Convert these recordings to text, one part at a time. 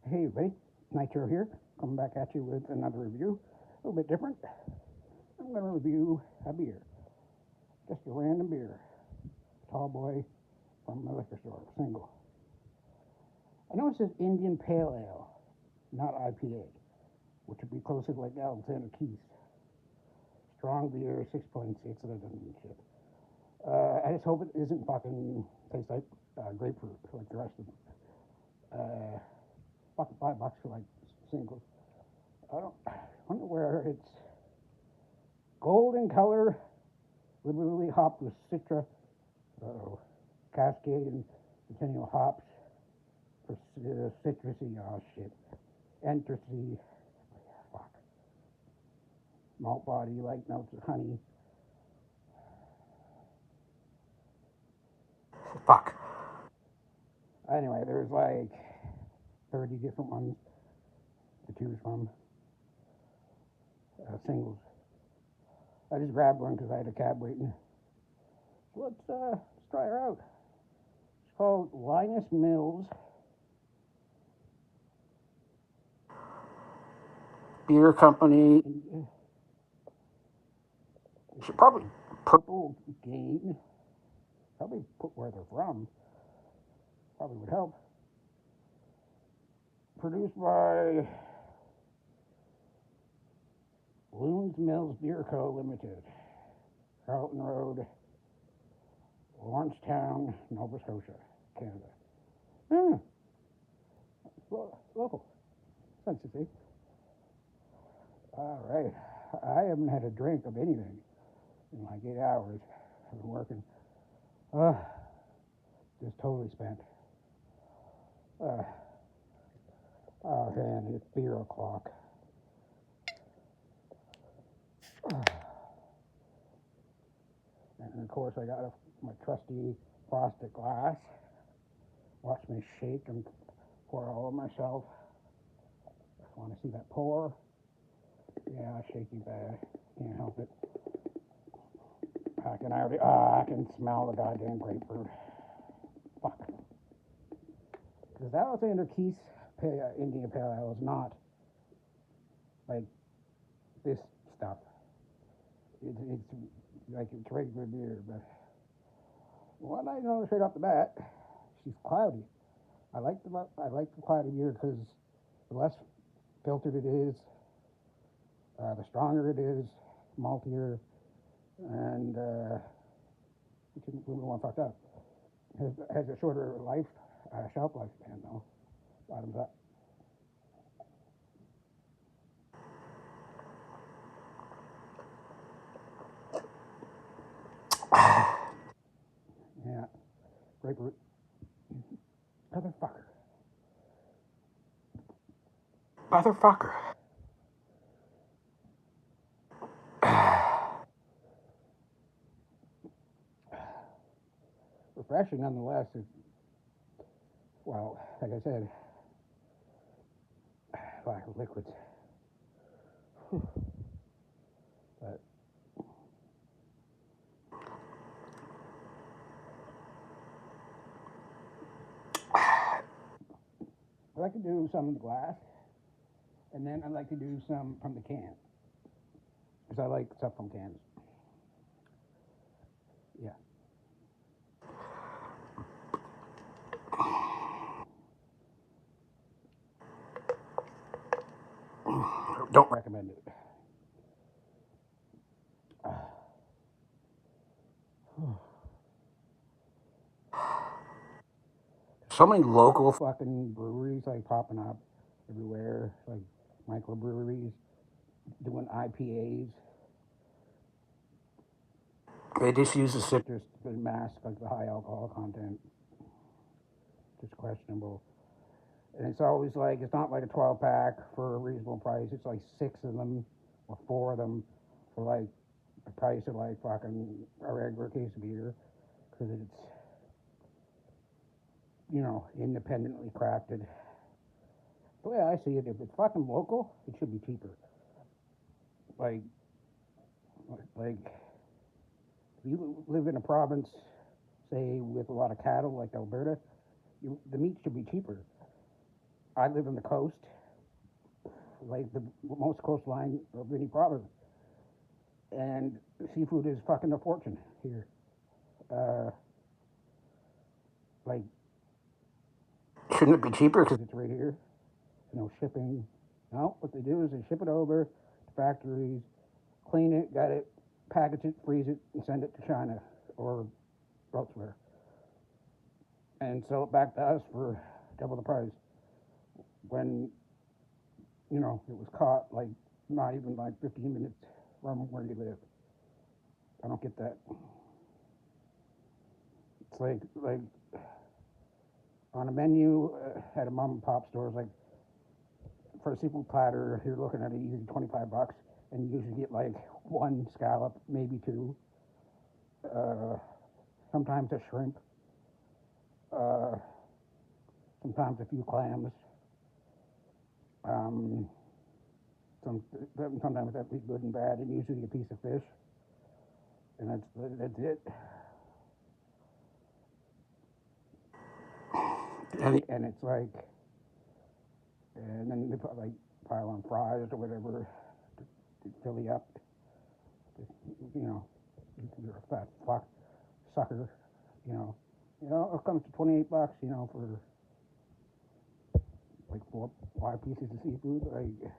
Hey everybody, Nitro here, coming back at you with another review, a little bit different. I'm going to review a beer, just a random beer, tall boy from a liquor store, single. I know it says Indian Pale Ale, not IPA, which would be closer to like Alexander Keith's. Strong beer, 6.6, that doesn't shit. I just hope it isn't fucking tastes like grapefruit like the rest of them. Fucking $5 for like singles. I wonder where it's golden color, liberally hopped with Citra, Cascade and Centennial hops for citrusy, oh shit, citrusy, fuck, malt body, light notes of honey. Fuck. Anyway, there's like 30 different ones to choose from, singles. I just grabbed one because I had a cab waiting. So let's try her out. It's called Linus Mills Beer Company. You should probably Purple Game. Probably put where they're from. Probably would help. Produced by Loons Mills Beer Co. Limited, Carlton Road, Lawrencetown, Nova Scotia, Canada. Hmm. Local. Nice to see. All right. I haven't had a drink of anything in like 8 hours. I've been working. Uh, just totally spent. Uh, oh man, it's beer o'clock. And of course, I got my trusty frosted glass. Watch me shake and pour all of myself. I want to see that pour. Yeah, shaky bad. Can't help it. I can smell the goddamn grapefruit. Fuck. Because Alexander Keith's Indian Pale Ale is not like this stuff. It's like it's regular beer, but what I know straight off the bat, she's cloudy. I like the cloudy beer because the less filtered it is, the stronger it is, maltier, and which is a little more fucked up. Has a shorter shelf lifespan though. Bottoms up. Yeah, grapefruit. Motherfucker. Motherfucker. Refreshing nonetheless. Well, like I said, lack of liquids. But I like to do some in the glass, and then I like to do some from the can, because I like stuff from cans. Yeah. Don't recommend it. So many local fucking breweries like popping up everywhere, like microbreweries doing IPAs. They just use the citrus to mask like the high alcohol content. Just questionable. And it's always like it's not like a 12 pack for a reasonable price. It's like 6 of them or 4 of them for like the price of like fucking a regular case of beer, because it's independently crafted. The way I see it, if it's fucking local, it should be cheaper. Like like if you live in a province, say with a lot of cattle like Alberta, the meat should be cheaper. I live on the coast, like the most coastline of any province, and seafood is fucking a fortune here. Uh, like, shouldn't it be cheaper because it's right here? No shipping. No, what they do is they ship it over to factories, clean it, get it, package it, freeze it, and send it to China or elsewhere, and sell it back to us for double the price. When it was caught like not even like 15 minutes from where you live. I don't get that. It's like on a menu at a mom and pop store, it's like for a seafood platter, you're looking at an easy $25, and you usually get like one scallop, maybe two, uh, sometimes a shrimp, uh, sometimes a few clams. Um, some, Sometimes that be good and bad, and usually a piece of fish, and that's it. And it's like, and then they put like pile on fries or whatever to fill you up. You know, you're a fat fuck sucker. You know, it comes to $28. For like 4, 5 pieces of seafood. Like,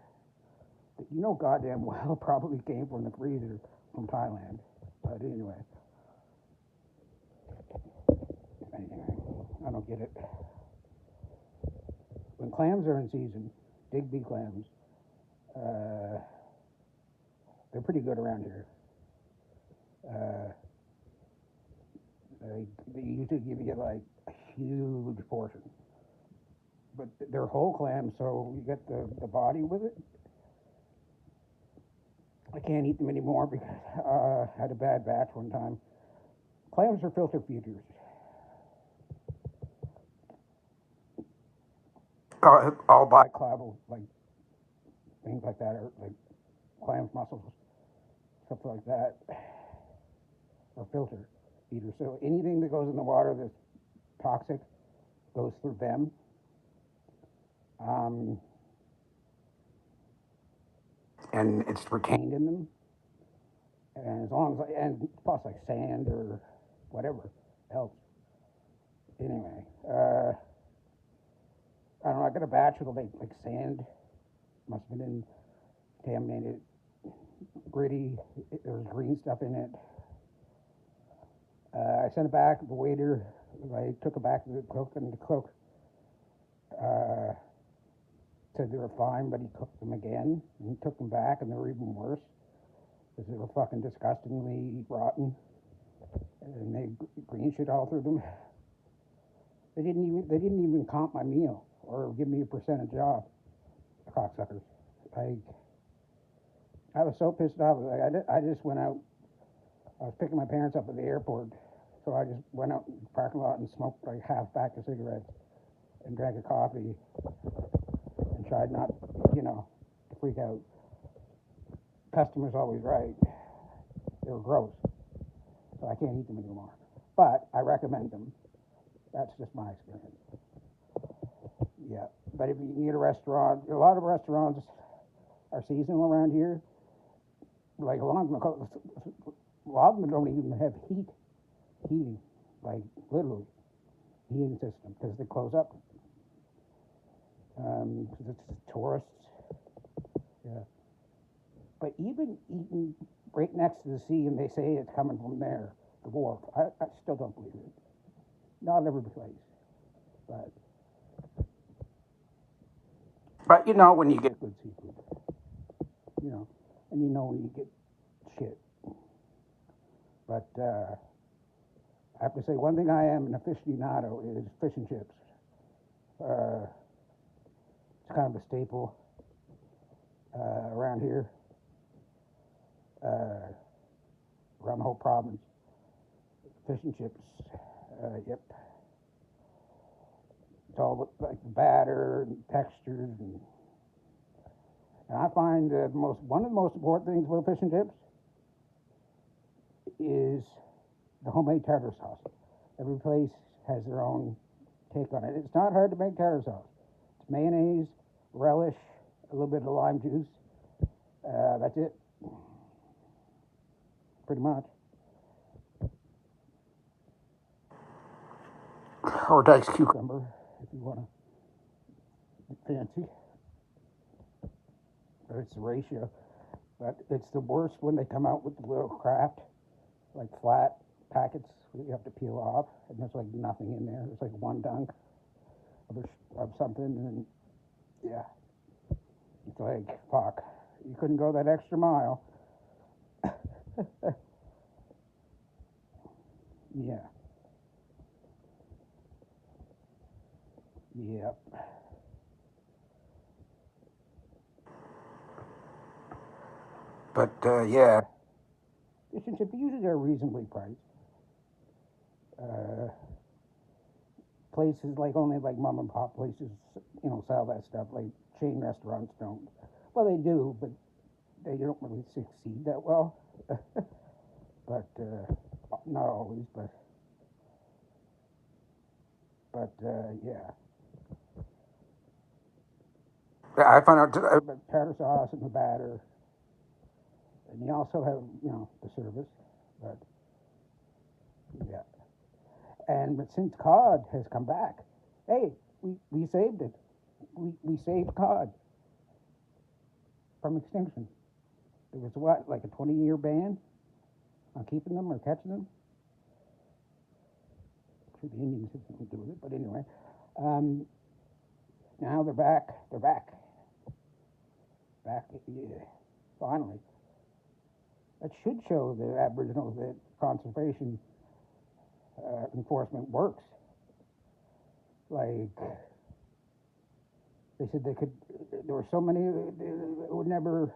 goddamn well probably came from the freezer from Thailand. But anyway, I don't get it. When clams are in season, Digby clams, uh, they're pretty good around here. Uh, they usually give you like a huge portion, but they're whole clams, so you get the body with it. I can't eat them anymore because I had a bad batch one time. Clams are filter feeders. I'll buy clavel, like things like that, or like clams, mussels, stuff like that, or filter feeders. So anything that goes in the water that's toxic goes through them. Um, and it's retained in them. And as long as, and plus like sand or whatever else. Anyway, I don't know, I got a batch of like sand. Must have been contaminated, gritty. There was green stuff in it. I sent it back. The waiter, I took it back to the cook, and the cook said they were fine, but he cooked them again, and he took them back, and they were even worse because they were fucking disgustingly rotten, and they green shit all through them. They didn't even comp my meal or give me a percentage off. Cocksuckers. Like, I was so pissed off. Like, I just went out. I was picking my parents up at the airport, so I just went out in the parking lot and smoked like half pack of cigarettes and drank a coffee and tried not, to freak out. Customer's always right. They were gross, so I can't eat them anymore. But I recommend them. That's just my experience. Yeah, but if you can get a restaurant, a lot of restaurants are seasonal around here. Like a lot of them don't even have heating, like literally heating system because they close up because it's tourists. Yeah, but even eating right next to the sea and they say it's coming from there, the wharf. I still don't believe it. Not every place, but when you get good seafood, and when you get shit. But I have to say one thing I am an aficionado is fish and chips. Uh, it's kind of a staple around here, around the whole province. Fish and chips, yep. It's all like batter and textures, and I find one of the most important things about fish and chips is the homemade tartar sauce. Every place has their own take on it. It's not hard to make tartar sauce. It's mayonnaise, relish, a little bit of lime juice. That's it, pretty much. Or diced cucumber, if you want to fancy. Or it's the ratio. But it's the worst when they come out with the little Kraft, like flat packets that you have to peel off, and there's like nothing in there. There's like one dunk of something, and yeah, it's like, fuck. You couldn't go that extra mile. Yeah. Yep. But yeah, fish and chips usually are reasonably priced. Uh, Places like only like mom and pop places, sell that stuff. Like chain restaurants don't. Well, they do, but they don't really succeed that well. But not always. But yeah. Yeah, I found out about tartar sauce and the batter, and you also have the service. But yeah, but since cod has come back, hey, we saved it. We saved cod from extinction. There was what, like a 20-year ban on keeping them or catching them. I'm sure the Indians had something to do with it, but anyway, now they're back. They're back. Back, yeah, finally. That should show the Aboriginals that conservation enforcement works. Like, they said there were so many, it would never,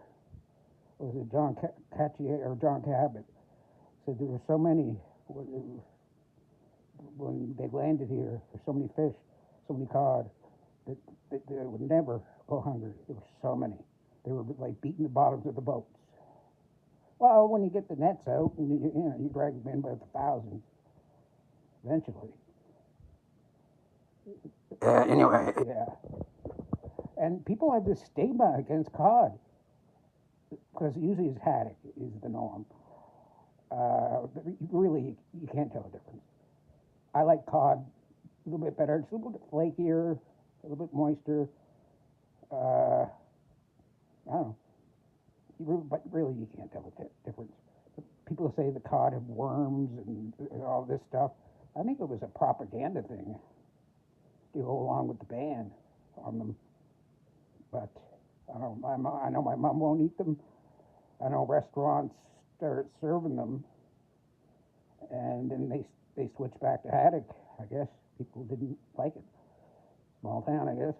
was it John Catchier or John Cabot, said there were so many, when they landed here, there's so many fish, so many cod, that they would never go hungry. There were so many. They were like beating the bottoms of the boats. Well, when you get the nets out, and you drag them in by the thousands, eventually. Anyway, yeah. And people have this stigma against cod because usually it's haddock is the norm. Really, you can't tell the difference. I like cod a little bit better. It's a little bit flakier, a little bit moister. I don't know. But really, you can't tell the difference. People say the cod have worms and all this stuff. I think it was a propaganda thing to go along with the ban on them. But I know my mom won't eat them. I know restaurants started serving them, and then they switched back to haddock. I guess people didn't like it. Small town, I guess.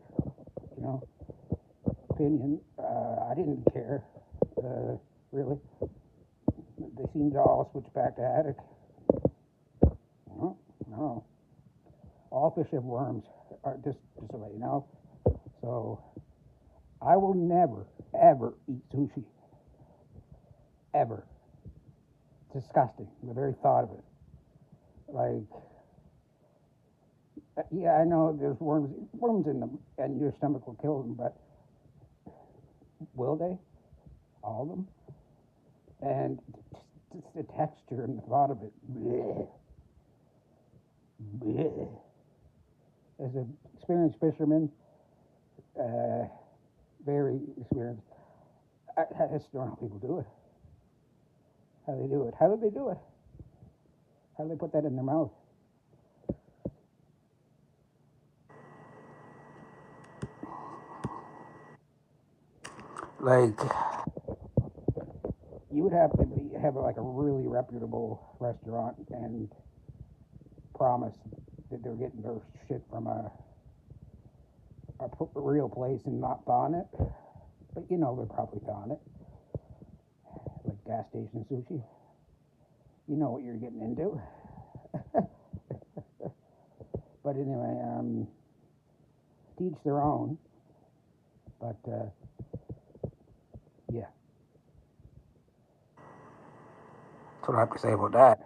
Opinion. I didn't care, really. They seemed to all switch back to haddock. No. All fish have worms, just to let you know. So I will never, ever eat sushi. Ever. It's disgusting, the very thought of it. Like, yeah, I know there's worms in them, and your stomach will kill them, but will they? All of them? And just the texture and the thought of it. Bleh. Bleh. As an experienced fisherman, very experienced, I just don't know how people do it. How do they do it? How do they do it? How do they put that in their mouth? Like, you would have to have like a really reputable restaurant and promise that they're getting their shit from a real place and not thawing it. But they're probably thawing it. Like gas station sushi. You know what you're getting into. But anyway, to each their own. But yeah. That's what I have to say about that.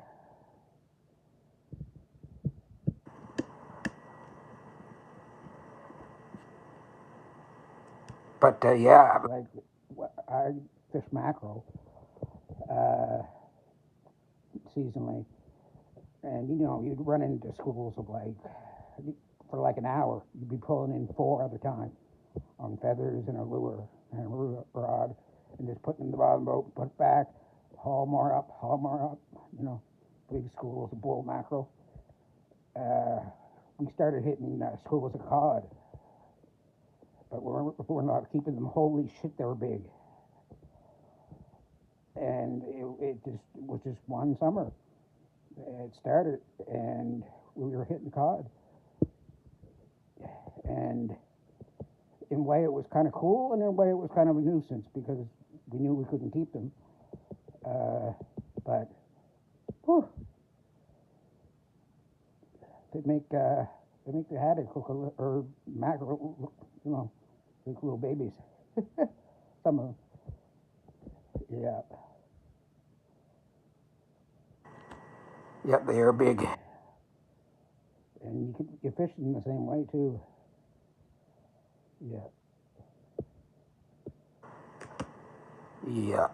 But yeah, Like, I fish mackerel uh, seasonally, and you'd run into schools of like, for like an hour, you'd be pulling in four other times on feathers and a lure and a rod, and just putting in the bottom boat, put it back, haul more up, big schools of bull mackerel. Uh, we started hitting schools of cod, but we're not keeping them. Holy shit, they were big. And it just was just one summer. It started, and we were hitting cod. And in a way, it was kind of cool, and in a way, it was kind of a nuisance because we knew we couldn't keep them. But whew, they make the haddock or mackerel, like little babies. Some of them, yeah. they are big. And you fish in the same way too. Yeah. Yeah,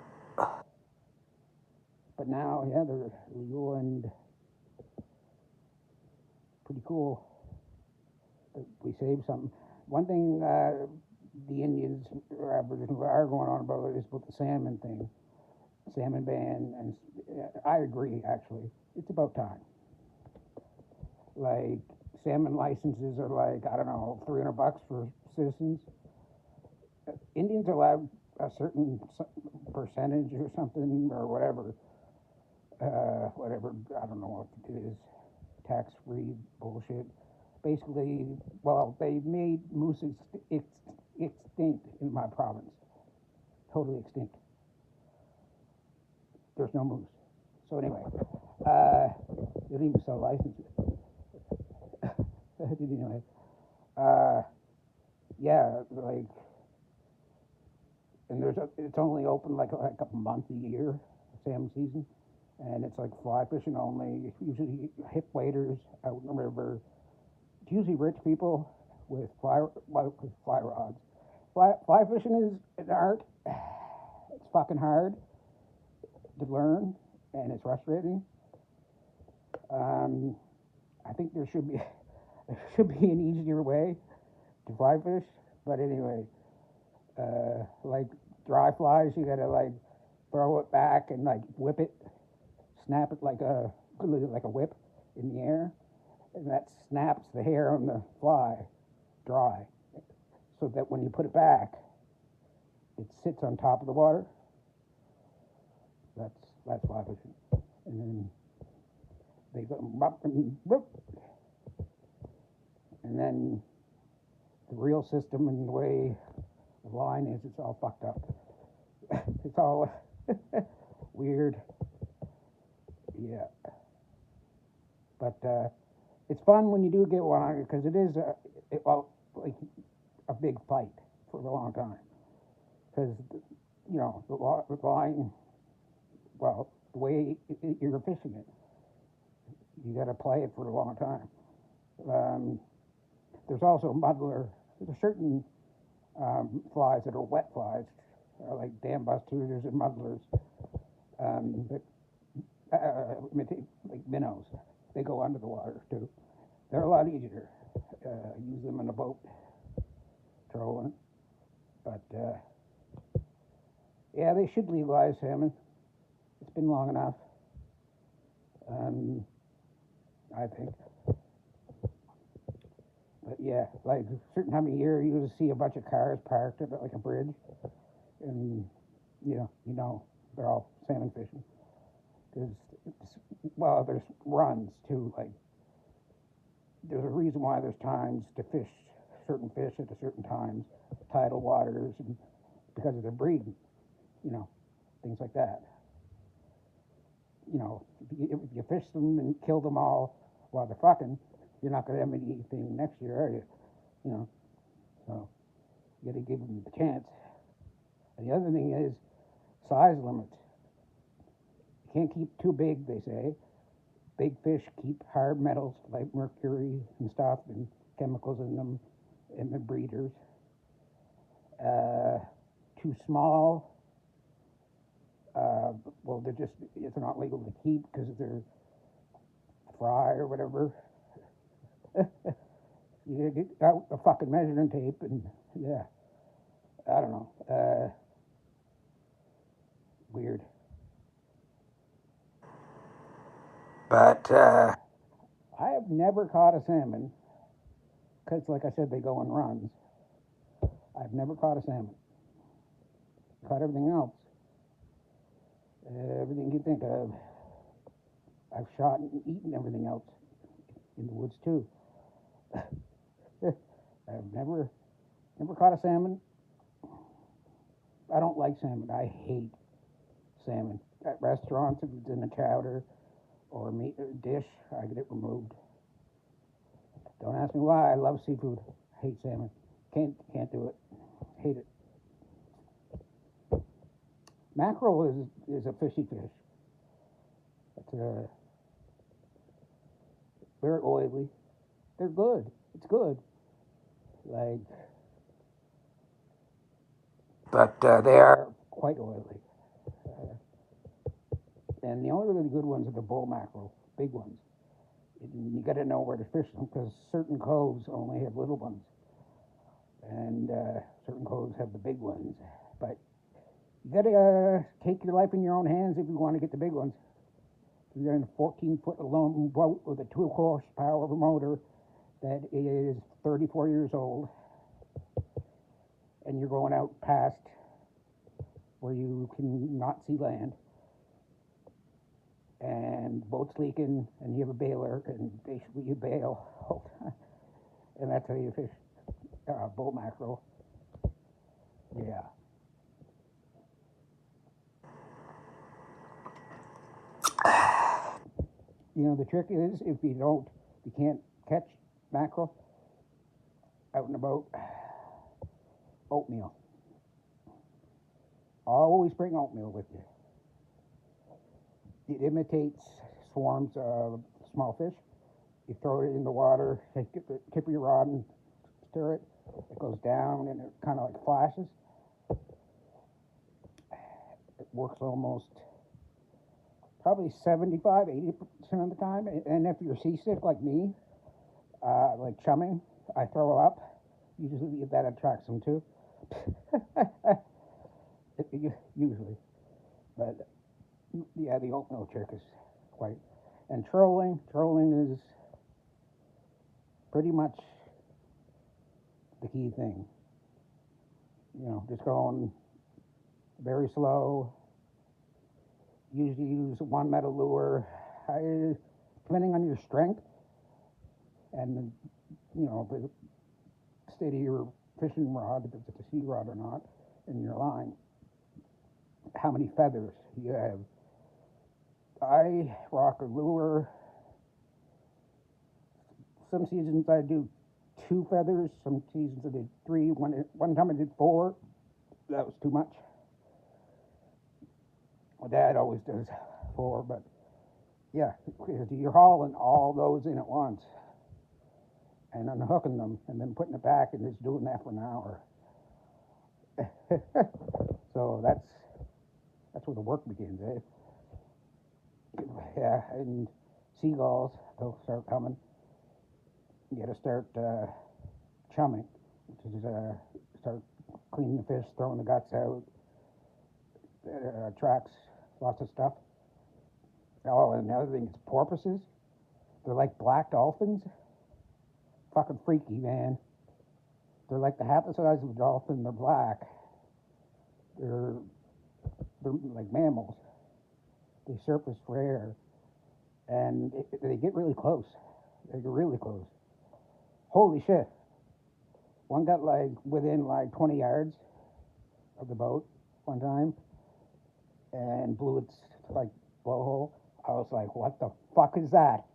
But now, yeah, they're legal and pretty cool. We saved something. One thing the Indians or Aboriginals are going on about is about the salmon thing, salmon ban, and I agree. Actually, it's about time. Like salmon licenses are like I don't know, $300 for citizens. Indians are allowed a certain percentage or something or whatever. Whatever I don't know what it is, tax-free bullshit. Basically, well, they made moose extinct in my province, totally extinct. There's no moose. So anyway, they didn't even sell licenses. Anyway, uh, yeah, like, and it's only open like a month a year, salmon season, and it's like fly fishing only. Usually hip waders out in the river. It's usually rich people with fly rods. Fly fishing is an art. It's fucking hard to learn, and it's frustrating. Um, I think there should be an easier way to fly fish, but anyway, like dry flies, you gotta like throw it back and like whip it, snap it like a whip in the air, and that snaps the hair on the fly dry, so that when you put it back, it sits on top of the water. That's fly fishing, and then they go and whoop, and then the reel system and the way the line is, it's all fucked up. It's all weird. Yeah, but it's fun when you do get one on it because it is like a big fight for a long time. Because the line, well, the way you're fishing it, you got to play it for a long time. Um, there's also muddler. There's certain flies that are wet flies, like dam busters and muddlers. That imitate like minnows. They go under the water too. They're a lot easier. Use them in a boat trolling. But yeah, they should legalize salmon. It's been long enough. Um, I think. But yeah, like a certain time of year, you just see a bunch of cars parked at like a bridge, and they're all salmon fishing. Because well, there's runs too. Like there's a reason why there's times to fish certain fish at a certain times, tidal waters, and because of their breeding, you know, things like that. If you fish them and kill them all while they're fucking, you're not going to have anything next year, are you? You know, so you got to give them the chance. And the other thing is size limits. You can't keep too big, they say. Big fish keep hard metals like mercury and stuff and chemicals in them and the breeders. too small. Well, it's not legal to keep because they're fry or whatever. You get out the fucking measuring tape and yeah, I don't know. Weird. But, I have never caught a salmon because, like I said, they go in runs. I've never caught a salmon. Caught everything else. Everything you think of. I've shot and eaten everything else in the woods too. I've never caught a salmon. I don't like salmon. I hate salmon. At restaurants, if it's in a chowder or meat dish, I get it removed. Don't ask me why. I love seafood. Hate salmon. Can't do it. Hate it. Mackerel is a fishy fish. It's very oily. They're good. It's good. Like, but they are, quite oily. And the only really good ones are the bull mackerel, big ones. You got to know where to fish them because certain coves only have little ones, and certain coves have the big ones. But you got to take your life in your own hands if you want to get the big ones. If you're in a 14-foot alone boat with a 2 horsepower motor that is 34 years old, and you're going out past where you can not see land, and the boat's leaking, and you have a bailer, and basically you bail all the time, and that's how you fish bull mackerel. Yeah. You know, the trick is if you can't catch mackerel out and about, oatmeal. Always bring oatmeal with you. It imitates swarms of small fish. You throw it in the water, take the tip of your rod and stir it. It goes down and it kind of like flashes. It works almost probably 75, 80% of the time. And if you're seasick like me, like chumming, I throw up. Usually that attracts them too. Usually. But yeah, the oatmeal trick is quite. And trolling is pretty much the key thing. You know, just going very slow. Usually use one metal lure. Depending on your strength and the state of your fishing rod, if it's a sea rod or not, and your line, how many feathers you have. I rock a lure. Some seasons I do 2 feathers. Some seasons I did 3. One time I did 4. That was too much. My dad always does 4, but yeah, you're hauling all those in at once and unhooking them and then putting it back and just doing that for an hour. So that's where the work begins, eh? Yeah, and seagulls, they'll start coming. You got to start chumming, which is start cleaning the fish, throwing the guts out. It attracts lots of stuff. Oh, and another thing is porpoises. They're like black dolphins. Fucking freaky, man. They're like half the size of a dolphin. They're black. They're like mammals. They surface rare, and they get really close. They get really close. Holy shit! One got like within like 20 yards of the boat one time, and blew its like blowhole. I was like, "What the fuck is that?"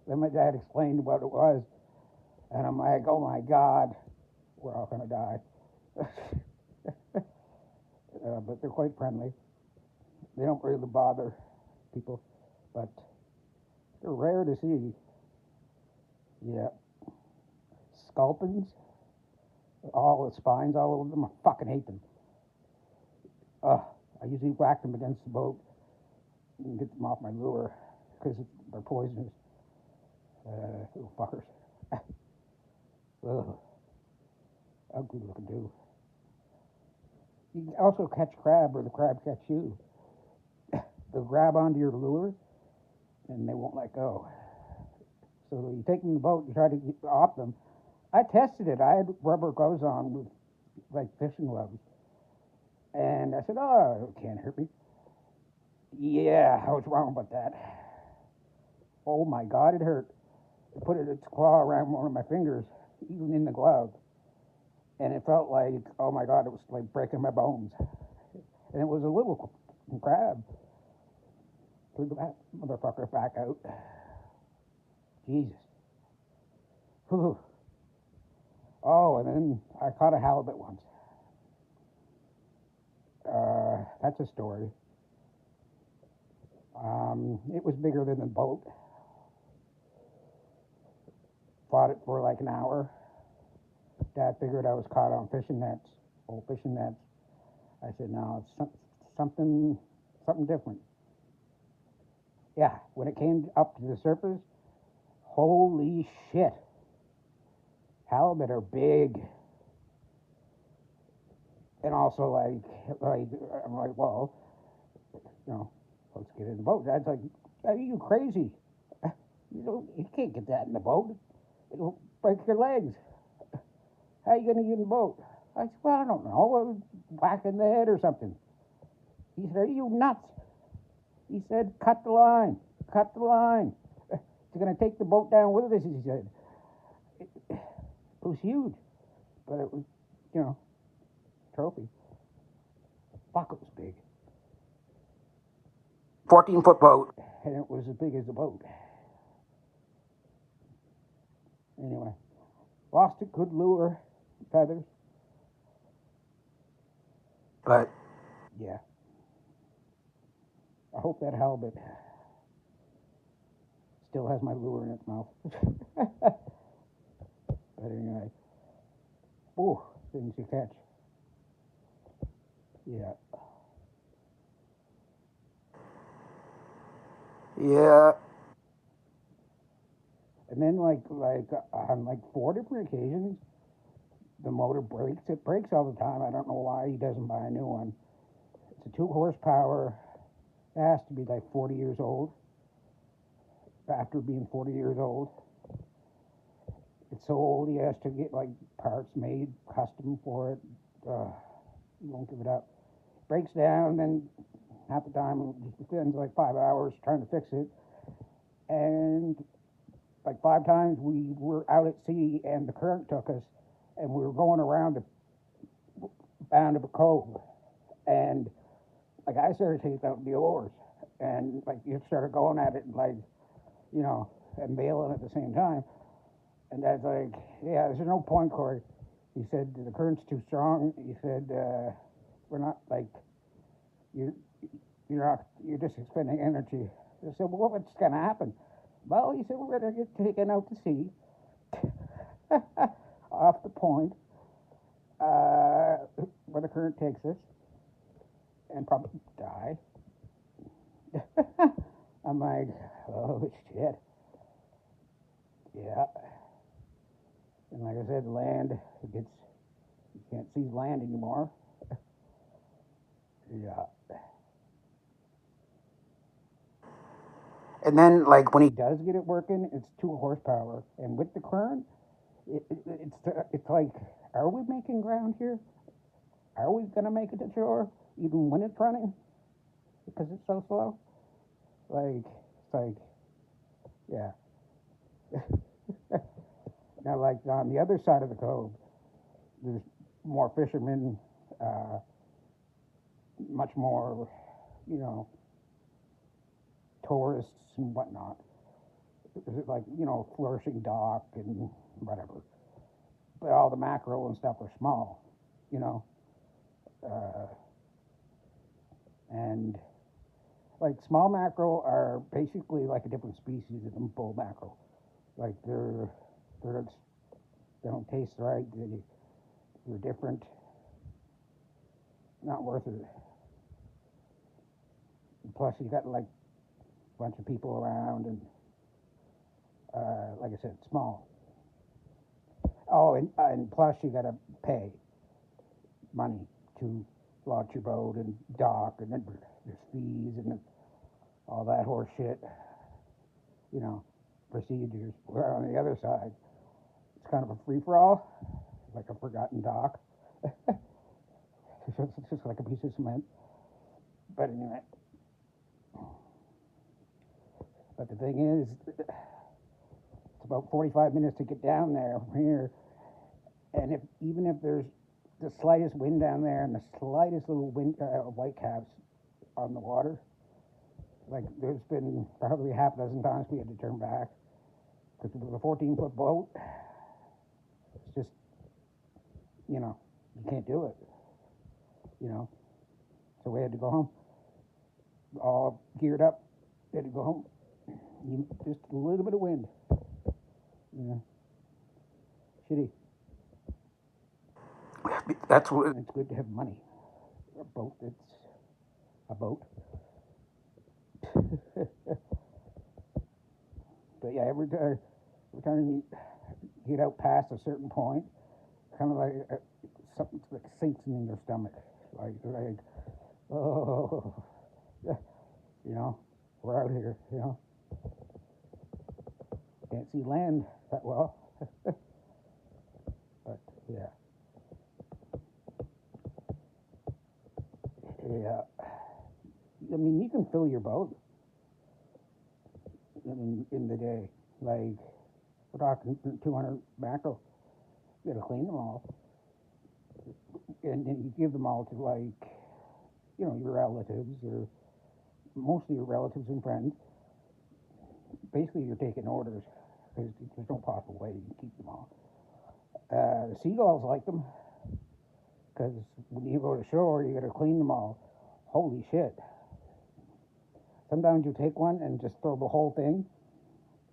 Then my dad explained what it was, and I'm like, "Oh my god, we're all gonna die." But they're quite friendly. They don't really bother people, but they're rare to see. Yeah. Sculpins. all the spines all over them. I fucking hate them. Ugh. I usually whack them against the boat and get them off my lure because they're poisonous. Little fuckers. Ugh. Ugly looking dude. You can also catch crab or the crab catch you. They'll grab onto your lure and they won't let go. So you take them in the boat, you try to get off them. I tested it. I had rubber gloves on with like fishing gloves. And I said, oh, it can't hurt me. Yeah, I was wrong about that. Oh my God, it hurt. It put its claw around one of my fingers, even in the glove. And it felt like, oh my God, it was like breaking my bones. And it was a little crab. Threw that motherfucker back out. Jesus. Whew. Oh, and then I caught a halibut once. That's a story. It was bigger than the boat. Fought it for like an hour. Dad figured I was caught on fishing nets, old fishing nets. I said, no, it's something different. Yeah, when it came up to the surface, holy shit. Halibut are big. And also, I'm like, well, you know, let's get in the boat. Dad's like, are you crazy? You can't get that in the boat. It'll break your legs. How are you going to get in the boat? I said, well, I don't know. Whack in the head or something. He said, are you nuts? He said, cut the line. Cut the line. It's going to take the boat down with us, he said. It was huge. But it was, trophy. Fuck, it was big. 14-foot boat. And it was as big as the boat. Anyway, lost a good lure, feathers. But Yeah. I hope that halibut still has my lure in its mouth. But anyway, ooh, things you catch. Yeah. yeah, And then on like 4 different occasions, the motor breaks. It breaks all the time. I don't know why he doesn't buy a new one. It's a 2 horsepower. It has to be like 40 years old. After being 40 years old, it's so old he has to get like parts made custom for it. He won't give it up. Breaks down, then half the time he spends like 5 hours trying to fix it. And like 5 times we were out at sea and the current took us, and we were going around the bound of a cove, and like I started taking out the oars, and like you started going at it and and bailing at the same time. And Dad's like, yeah, there's no point, Corey. He said the current's too strong. He said we're not like you're you're just expending energy. I said, well, what's gonna happen? Well, he said we're gonna get taken out to sea, off the point, where the current takes us, and probably die. I'm like, oh shit, yeah. And like I said, land you can't see land anymore. Yeah. and then like when He he does get it working. It's 2 horsepower, and with the current, it's like, are we making ground here? Are we gonna make it to shore even when it's running? Because it's so slow. It's like, yeah. Now, like on the other side of the cove, there's more fishermen, uh, much more, you know, tourists and whatnot. It's like, flourishing dock and whatever. But all the mackerel and stuff are small, you know. Uh, and like small mackerel are basically like a different species of them bull mackerel. Like they're they don't taste right. you're different, not worth it. Plus, you got like a bunch of people around, and like I said, small. Oh, and plus you got to pay money to launch your boat and dock, and then there's fees and all that horse shit. You know, procedures. Where on the other side, it's kind of a free for all, like a forgotten dock. It's just like a piece of cement. But anyway, but the thing is, it's about 45 minutes to get down there from here. And even if there's the slightest wind down there and the slightest little wind, white caps on the water, like there's been probably half a dozen times we had to turn back because with a 14-foot boat, it's just, you know, you can't do it, you know. So we had to go home, all geared up, we had to go home. Just a little bit of wind, you know, shitty. That's what. It's good to have money. A boat that's a boat. But yeah, every time you get out past a certain point, kind of like something like sinks in your stomach, like oh, you know, we're out here, you know, can't see land that well, but yeah, yeah. I mean, you can fill your boat. I mean, in the day, like we're talking 200 mackerel. You got to clean them all, and then you give them all to like, you know, your relatives or mostly your relatives and friends. Basically, you're taking orders because there's no possible way you can keep them all. The seagulls like them because when you go to shore, you got to clean them all. Holy shit! Sometimes you take one and just throw the whole thing.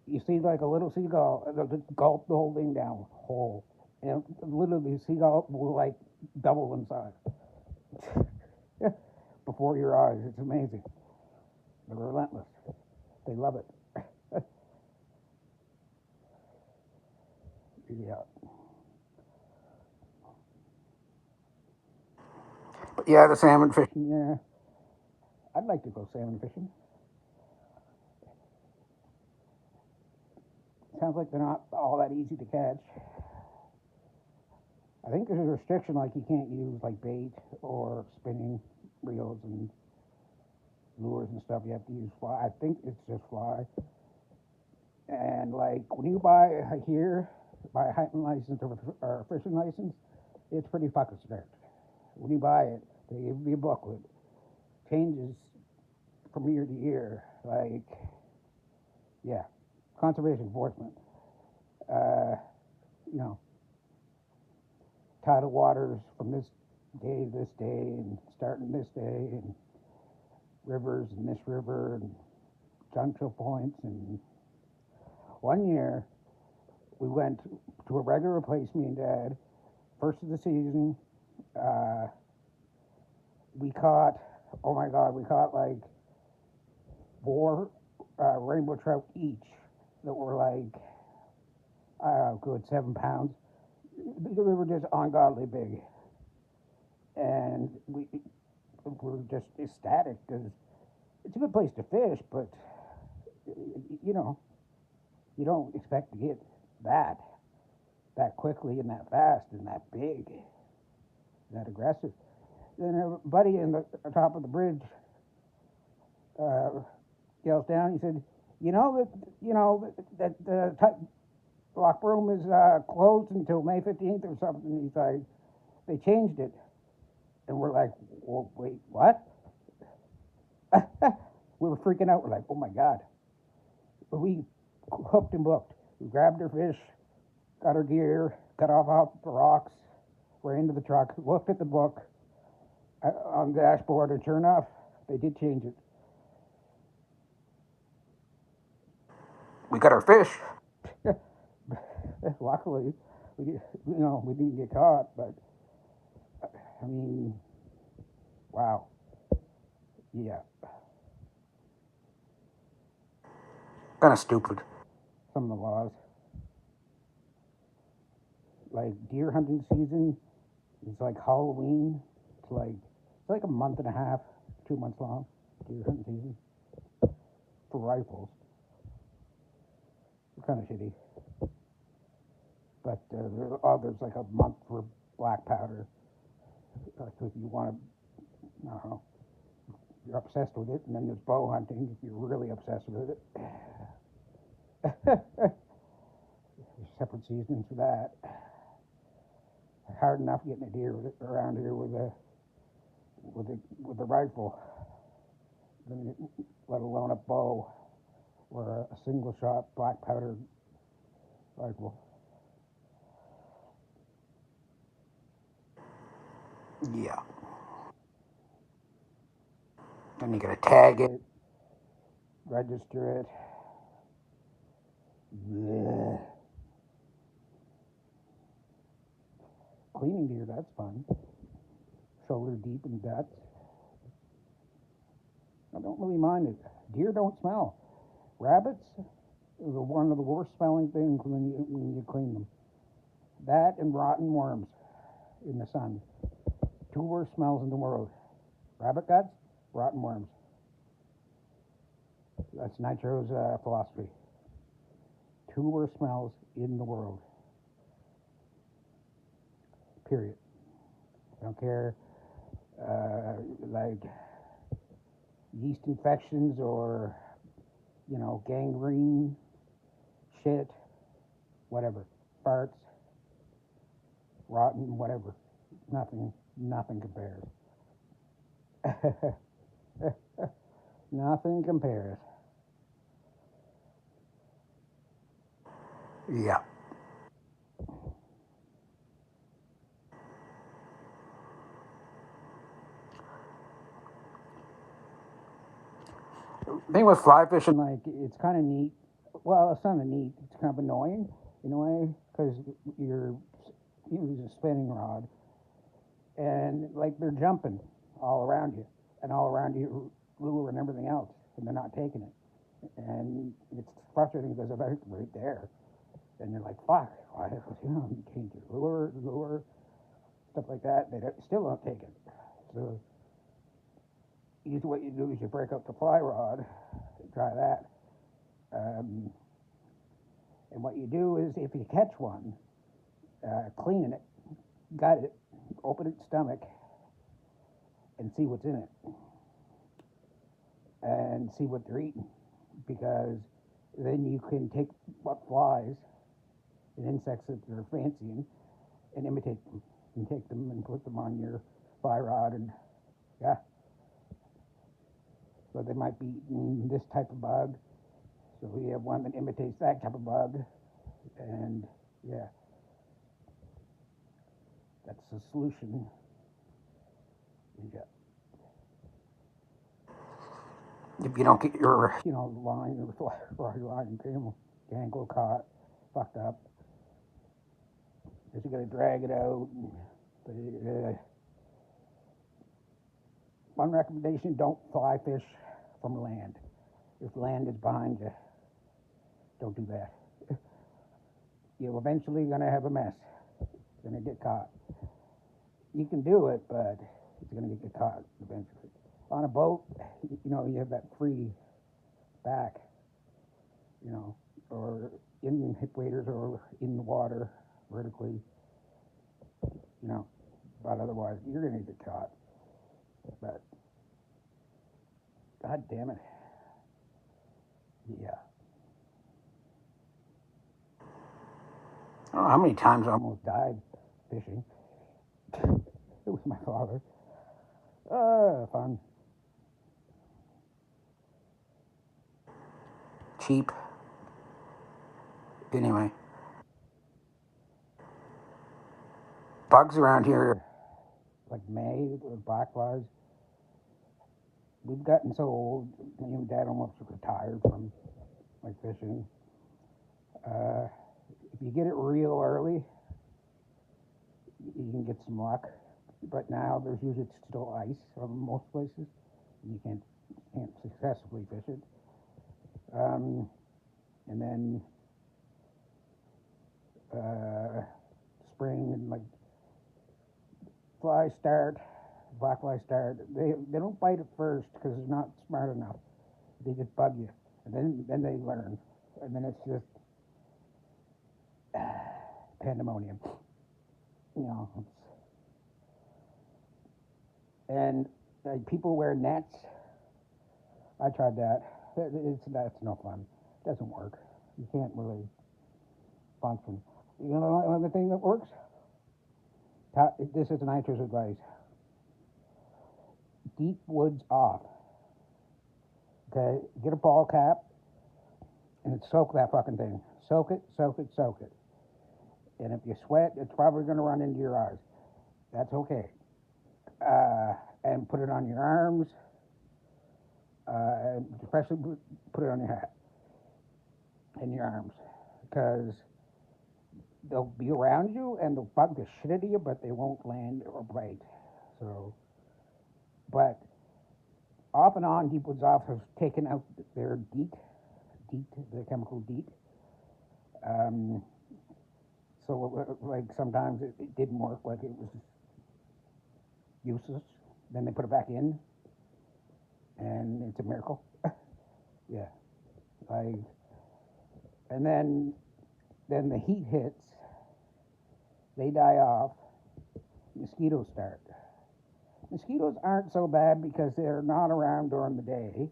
You see like a little seagull, it'll just gulp the whole thing down whole. And literally, the seagull will like double in size before your eyes. It's amazing. They're relentless. They love it. Yeah. But yeah, the salmon fishing. Yeah. I'd like to go salmon fishing. Sounds like they're not all that easy to catch. I think there's a restriction like you can't use like bait or spinning reels and lures and stuff. You have to use fly. I think it's just fly. And like when you buy buy a hunting license or a fishing license, it's pretty fucking strict. When you buy it, they give you a booklet. Changes from year to year. Like, yeah, conservation enforcement. Uh, you know, tidal waters from this day to this day, and starting this day, and rivers and this river, and junction points. And one year, we went to a regular place, me and Dad, first of the season. Uh, we caught, oh my God, we caught like 4 rainbow trout each that were like, good 7 pounds. They were just ungodly big. And we were just ecstatic because it's a good place to fish, but you know, you don't expect to get that quickly and that fast and that big, that aggressive. Then a buddy in the top of the bridge yells down. He said, that the lock room is closed until May 15th or something." He's like, "They changed it," and we're like, "Well, wait, what?" We were freaking out. We're like, "Oh my God!" But we hooked and booked. We grabbed our fish, got our gear, got off the rocks, ran into the truck, looked at the book on the dashboard, and sure enough, they did change it. We got our fish. Luckily, we didn't get caught, but I mean, wow. Yeah. Kind of stupid. Some of the laws. Like deer hunting season is like Halloween. It's like a month and a half, 2 months long. Deer hunting season for rifles. It's kind of shitty. But there's like a month for black powder. So if you want to, I don't know, you're obsessed with it, and then there's bow hunting if you're really obsessed with it. There's separate seasons for that. Hard enough getting a deer around here with a rifle, let alone a bow or a single shot black powder rifle. Yeah. Then you gotta tag it. Register it. Blech. Cleaning deer, that's fun. Shoulder deep in guts. I don't really mind it. Deer don't smell. Rabbits are one of the worst smelling things when you clean them. That and rotten worms in the sun. Two worst smells in the world. Rabbit guts, rotten worms. That's Nitro's philosophy. Two worst smells in the world. Period. I don't care, like yeast infections or, gangrene, shit, whatever. Farts, rotten, whatever. Nothing compares. Nothing compares. Yeah. Thing with fly fishing, Like, it's kind of neat. Well, it's not neat. It's kind of annoying in a way because you're using a spinning rod and like they're jumping all around you and all around you lure and everything else, and they're not taking it. And it's frustrating because they're right there, and you're like, "Fuck, why? You change your lure, stuff like that." They still don't take it. So usually, what you do is you break up the fly rod. Try that. Um, and what you do is, if you catch one, clean it, gut it, open its stomach, and see what's in it, and see what they're eating, because then you can take what flies and insects that they're fancying and imitate them, and take them and put them on your fly rod, and yeah. So they might be eating this type of bug. So we have one that imitates that type of bug, and yeah, that's the solution. Yeah. if you don't get your The line or fly line gangle caught, fucked up. Because you got to drag it out. But one recommendation: don't fly fish from land. If land is behind you, don't do that. You're eventually gonna have a mess. You're gonna get caught. You can do it, but it's gonna get caught eventually. On a boat, you have that free back, or in hip waders or in the water vertically, you know. But otherwise, you're gonna get caught. But god damn it, yeah. I don't know how many times I almost died fishing. It was my father. Fun. cheap. Anyway, bugs around here. Like May, the black flies. We've gotten so old. Me and Dad almost retired from like fishing. If you get it real early, you can get some luck. but now there's usually still ice on most places. You can't successfully fish it. And then spring and like flies start, black flies start. They don't bite at first because they're not smart enough. They just bug you, and then they learn, and then it's just pandemonium. You know, and people wear nets. I tried that. That's no fun. It doesn't work. You can't really function. You know, another thing that works. This is an actor's advice. Deep woods off. Okay, get a ball cap and soak that fucking thing. Soak it, soak it, soak it. And if you sweat, it's probably going to run into your eyes. That's okay. And put it on your arms, and especially put it on your hat and your arms, because they'll be around you and they'll bug the shit out of you, but they won't land or bite. So, but off and on, deep woods off have taken out their DEET, the chemical DEET. So, like, sometimes it didn't work, like it was useless. Then they put it back in, and it's a miracle. Yeah, like, and then the heat hits, they die off, mosquitoes start. Mosquitoes aren't so bad because they're not around during the day,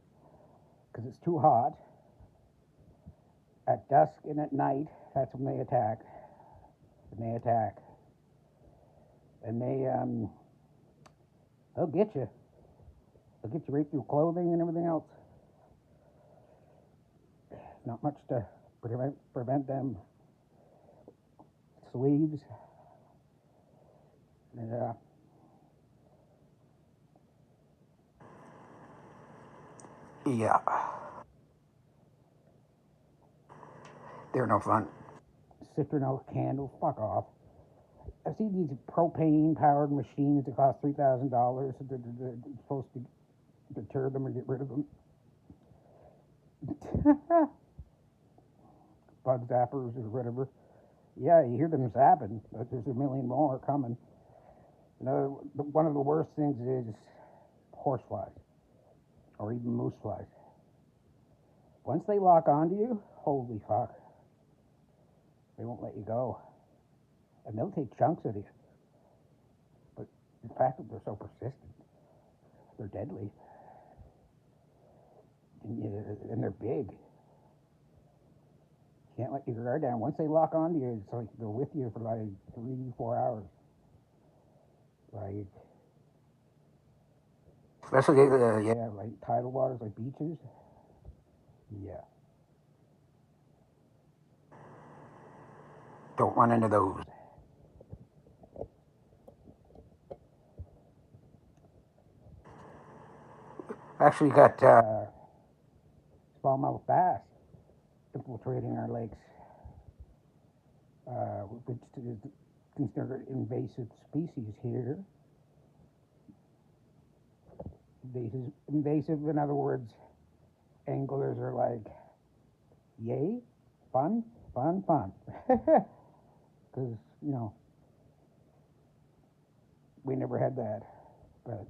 because it's too hot. At dusk and at night, that's when they attack. And they attack. And they'll get you. They'll get you right through clothing and everything else. Not much to prevent them. Sleeves. Yeah. Yeah, they're no fun. Citronelle candles, fuck off. I've seen these propane-powered machines that cost $3,000. They're supposed to deter them or get rid of them. Bug zappers or whatever. Yeah, you hear them zapping, but there's a million more coming. You know, one of the worst things is horseflies or even moose flies. Once they lock onto you, holy fuck, they won't let you go. And they'll take chunks of you. But the fact that they're so persistent, they're deadly. And they're big. You can't let your guard down. Once they lock onto you, it's like they're with you for like 3-4 hours. Like, Especially, yeah, like tidal waters, like beaches. Yeah. don't run into those. Actually, got Smallmouth bass infiltrating our lakes, which is considered invasive species here. Invasive, in other words, anglers are like, yay, fun, fun, fun. Because, you know, we never had that. But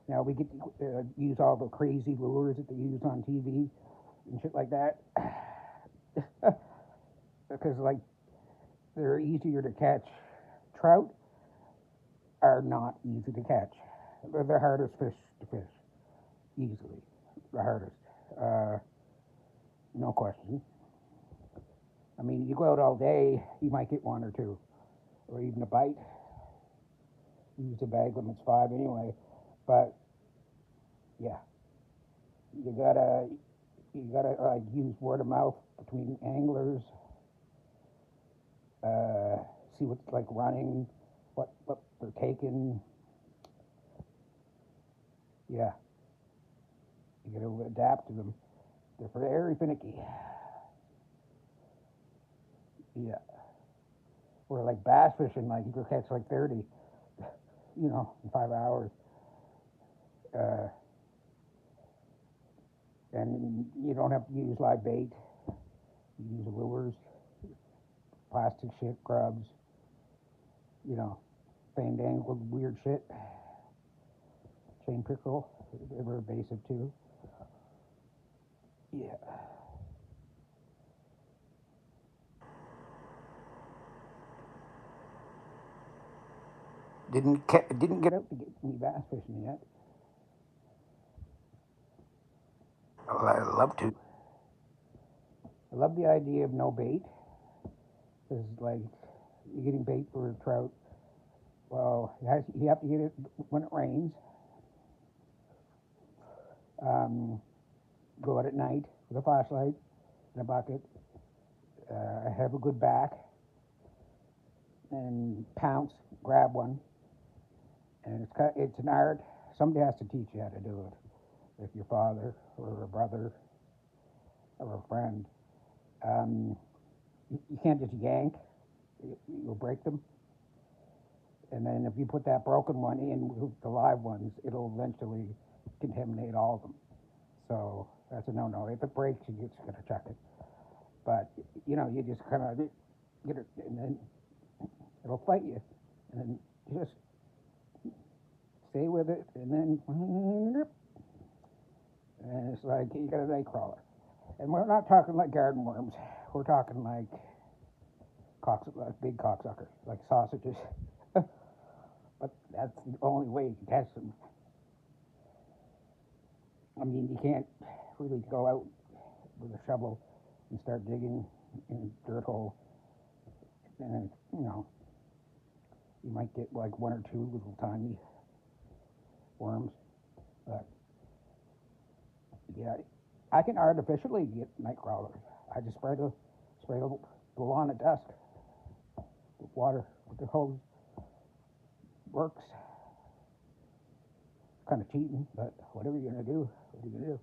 now we get to use all the crazy lures that they use on TV and shit like that. Because, like, they're easier to catch. Trout are not easy to catch. They're the hardest fish to fish, easily. The hardest. No question. I mean, you go out all day, you might get one or two, or even a bite. Use the bag limit's 5 anyway. But yeah, you gotta use word of mouth between anglers. See what's like running, what they're taking. Yeah, you gotta adapt to them. They're very finicky. Yeah. Or like bass fishing, like you go catch like 30. in 5 hours. Uh, and you don't have to use live bait. You use lures, plastic shit, grubs, fandangled weird shit. Chain pickerel, they were evasive too. Yeah. Didn't get. Out to get any bass fishing yet. I love to. I love the idea of no bait. Because, like, you're getting bait for trout. Well, you have to get it when it rains. Go out at night with a flashlight and a bucket. Have a good back and pounce, grab one. And it's an art. Somebody has to teach you how to do it. If your father or a brother or a friend, you can't just yank. You'll break them. And then if you put that broken one in with the live ones, it'll eventually contaminate all of them. So that's a no-no. If it breaks, you just gotta check it. But you just kind of get it, and then it'll fight you, and just stay with it, and then and it's like you got a night crawler. And we're not talking like garden worms. We're talking like like big cocksuckers, like sausages. But that's the only way you can catch them. I mean, you can't really go out with a shovel and start digging in a dirt hole. And, you might get like one or two little tiny worms. But, yeah, I can artificially get night crawlers. I just spray the lawn at dusk with water with the hose. Works. Kind of cheating, but whatever you're going to do, what are you going to do?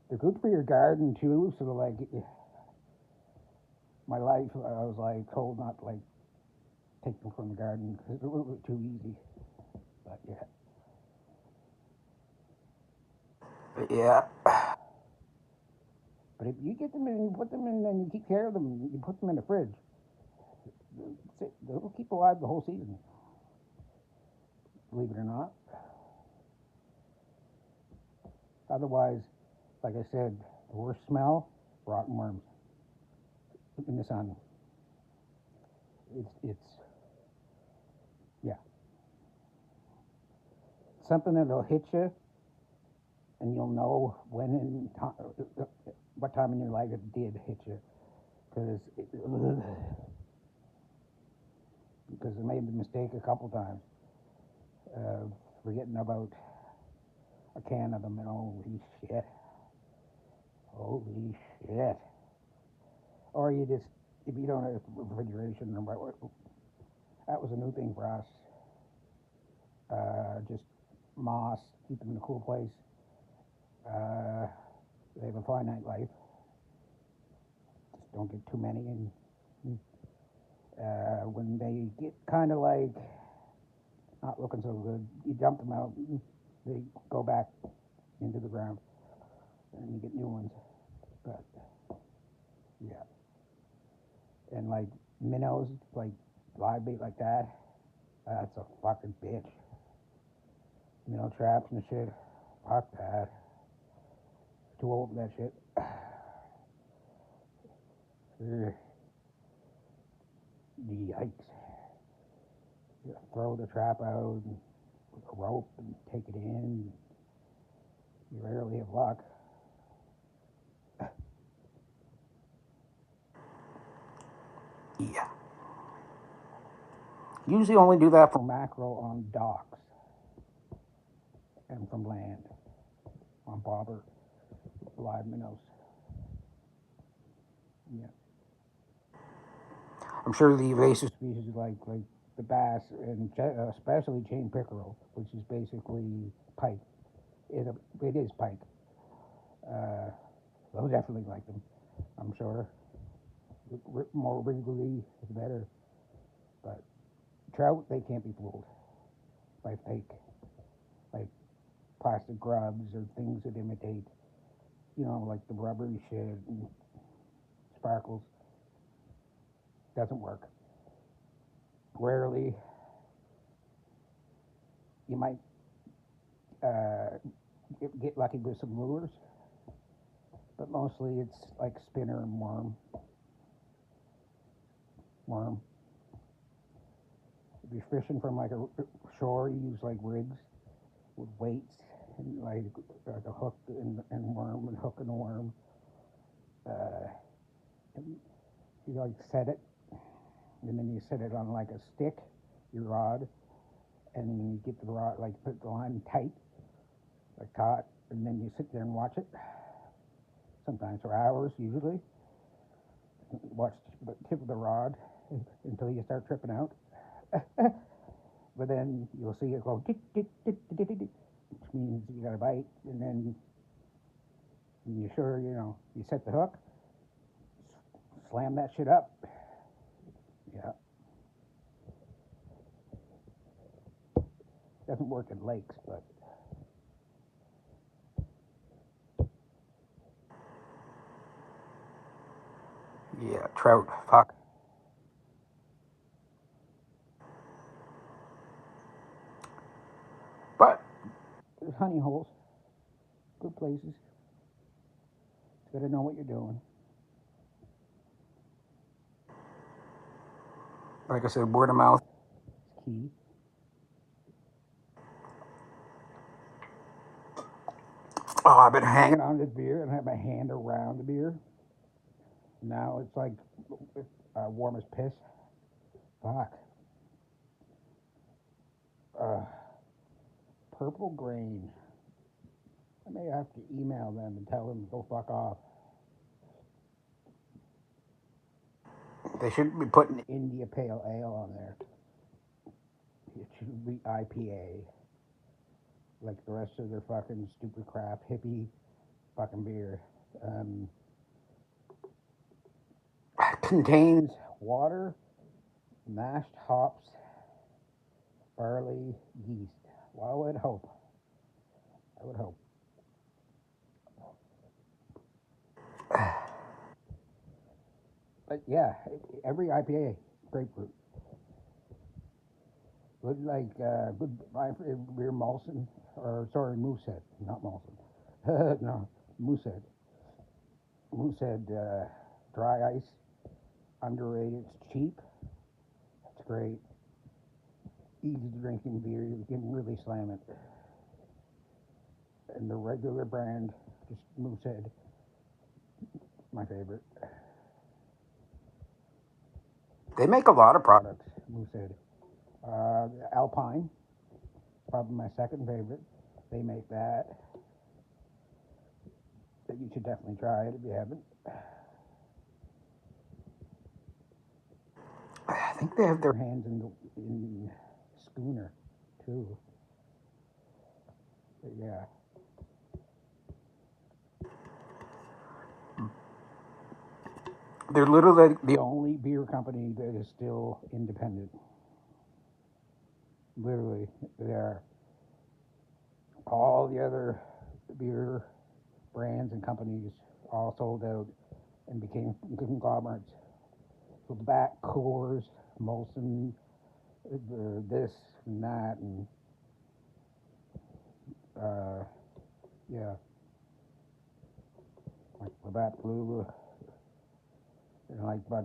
They're good for your garden too. So like, my life, I was like told not to like take them from the garden because it's a little bit too easy. But yeah. Yeah. But if you get them and you put them in and you keep care of them, you put them in the fridge, they'll keep alive the whole season. Believe it or not. Otherwise, like I said, the worst smell, rotten worms in the sun. It's yeah, something that'll hit you, and you'll know when what time in your life it did hit you, because I made the mistake a couple times of forgetting about a can of them, and holy shit. Or you just, if you don't have refrigeration, that was a new thing for us. Just moss, keep them in a cool place. They have a finite life. Just don't get too many. And when they get kind of like not looking so good, you dump them out. They go back into the ground, and you get new ones. But yeah, and like minnows, like live bait like that, that's a fucking bitch. Minnow traps and shit. Fuck that. Too old for that shit. Yikes. You throw the trap out with a rope and take it in. You rarely have luck. Yeah. Usually only do that For for. mackerel on docks and from land on bobber, live minnows. Yeah. I'm sure the evasive. Species like the bass and especially chain pickerel, which is basically pike. It is pike. Uh, they'll definitely like them, I'm sure. More wriggly is better. But trout, they can't be fooled by fake, like plastic grubs or things that imitate, like the rubbery shit and sparkles. Doesn't work. Rarely, you might uh, get lucky with some lures, but mostly it's like spinner and worm. If you're fishing from like a shore, you use like rigs with weights and like a hook and worm and hook and a worm. Uh, and you like set it, and then you set it on like a stick, your rod, and then you get the rod like put the line tight, like taut, and then you sit there and watch it. Sometimes for hours, usually. Watch the tip of the rod until you start tripping out. But then you'll see it go tick, tick, tick, tick, tick, tick, which means you got a bite. And then when you're sure, you set the hook, slam that shit up. Yeah, doesn't work in lakes, but Yeah, trout. Fuck. But there's honey holes, good places. You got to know what you're doing. like I said, word of mouth. It's key. Oh, I've been Hanging hanging. on this beer and I have my hand around the beer. Now it's like warm as piss. Fuck. Uh, Purple grain. I may have to email them and tell them to go fuck off. They shouldn't be putting. India Pale Ale on there. It should be IPA. Like the rest of their fucking stupid crap, hippie fucking beer. Contains water, mashed hops, barley, yeast. Well, I would hope. I would hope. But yeah, every IPA, grapefruit. Good like good beer Molson or sorry Moosehead, not Molson. No, Moosehead. Moosehead dry ice, underrated. It's cheap. It's great. Easy drinking beer. You can really slam it. And the regular brand, just Moosehead, my favorite. They make a lot of products. Moosehead. Alpine, probably my second favorite. They make that. You should definitely try it if you haven't. I think they have Their their. hands in Schooner too. But yeah, They're literally the the. only beer company that is still independent. Literally, there. All the other beer brands and companies all sold out and became conglomerates. So back Coors, Molson, this and that, and uh, yeah, like Labatt Blue, and like Bud